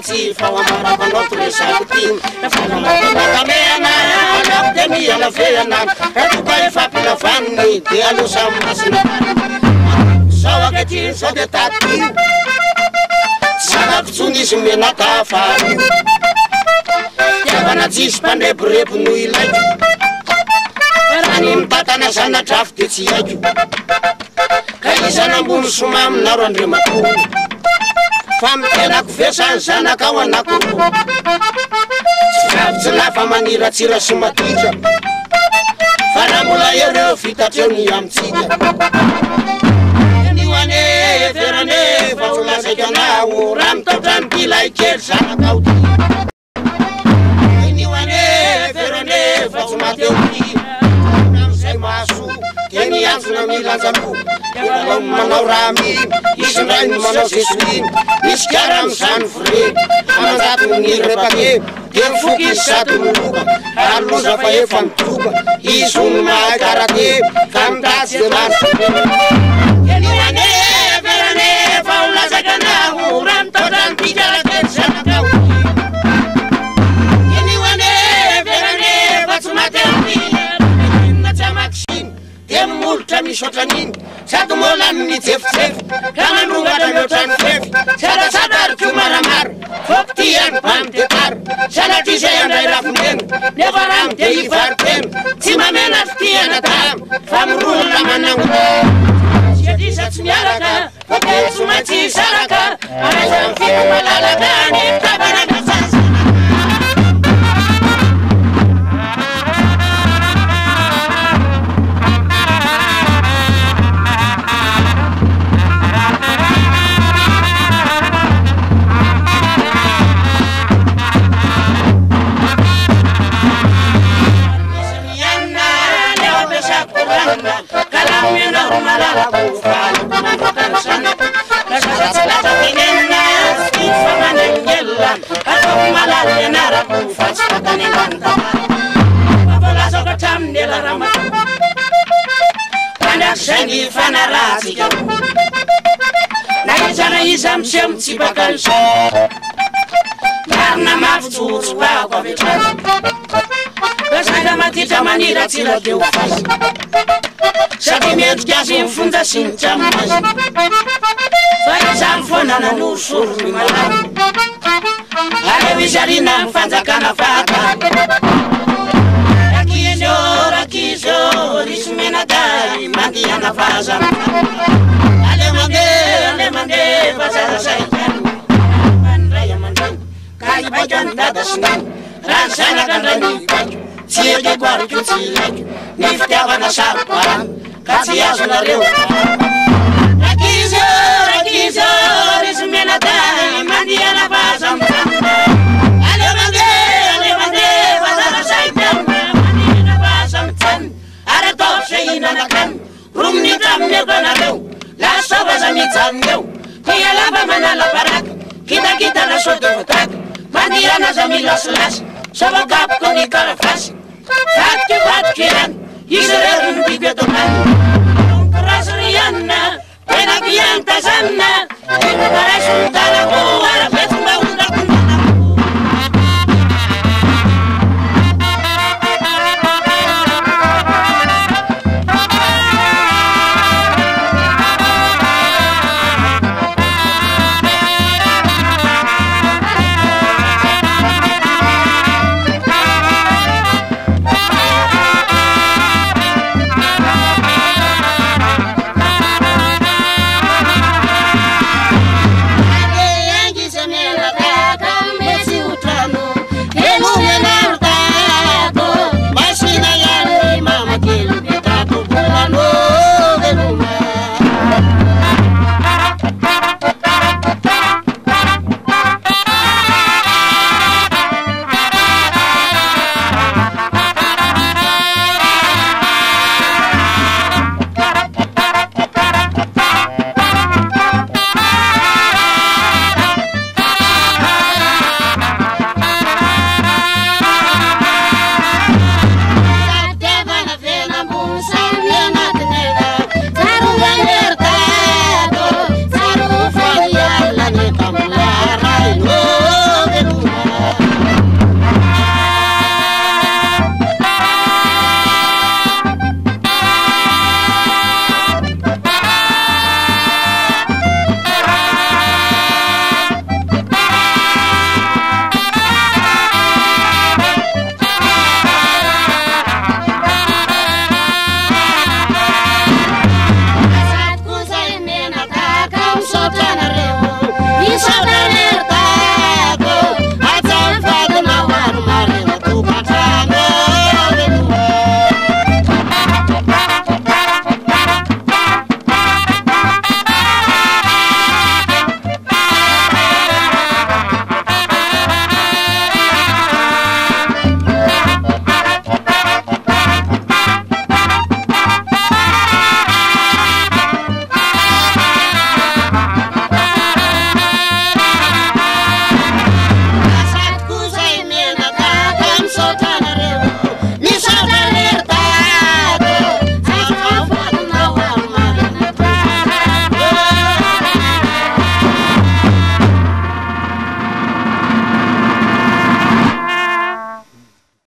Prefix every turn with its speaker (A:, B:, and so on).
A: Tsi fa amara fa no presa kutim fa no kamena ala demi ala feana tu kai fa pila fanni te alu samasna sawa keti so de tati sana tsuni simena ta fa ya bana tsi spande brepu no ilai ani mpatana sana draft tsi yaju kai sana mbun sumam na rondre matu fam tena kufesa sana kawana ku tsala famanira tsira sumatija faramula yero fitatoni amtsija niwane ferane faula sekana uram totan pilai sana kauti niwane ferane faula teuni nam sai masu keni ansuna milanzamu Manorami, Israel Monosiswin, Iskaram San Free, Amazatu Nirepake, Temfuki Satu Muruga, Arluza Faye Fantuga, Isuma Karate, Fantas de Masu. Anyone, Verane, Paula Zakana, Uran Toran Pija, Sanakau. Anyone, Verane, Vatsumati, Natamaxin, Temultami Shotanin. Satu molan ni cef kanan runga dan lotan cef sada sadar cuma ramar faktian pantetar sada tisayan daerah funden nevaram tei farten cima menas tian atam famrul lamanang jadi satsnyaraka fakir sumaci saraka arasam fitu malalakan tabana dasar Shani fanarati na jana izam shem tibakan karna maftu pa kwa vitani basa matita manira tila de ufasi sabimento que assim funda sin chamas vai sanfona na nusul malai ale vijarina fanza kana fata Aqui isso me nadai, mandi ana faza. Ale mande, faza saitan. Mandai, kai bajan dada sinan. Ransana gandani, siege guarda que nifteava na sarpa, katia na reu. Aqui isso me nadai, mandi ana faza. Ale mande, faza saitan. Inanakan rumni tamne banaleu la sabasa mitamneu kia lava manala parak kita na soto votak mandiana zamila slas sabakap koni karafas fatkiran Israel bibeto man rasrianna pena pianta sanna para sultana ko ara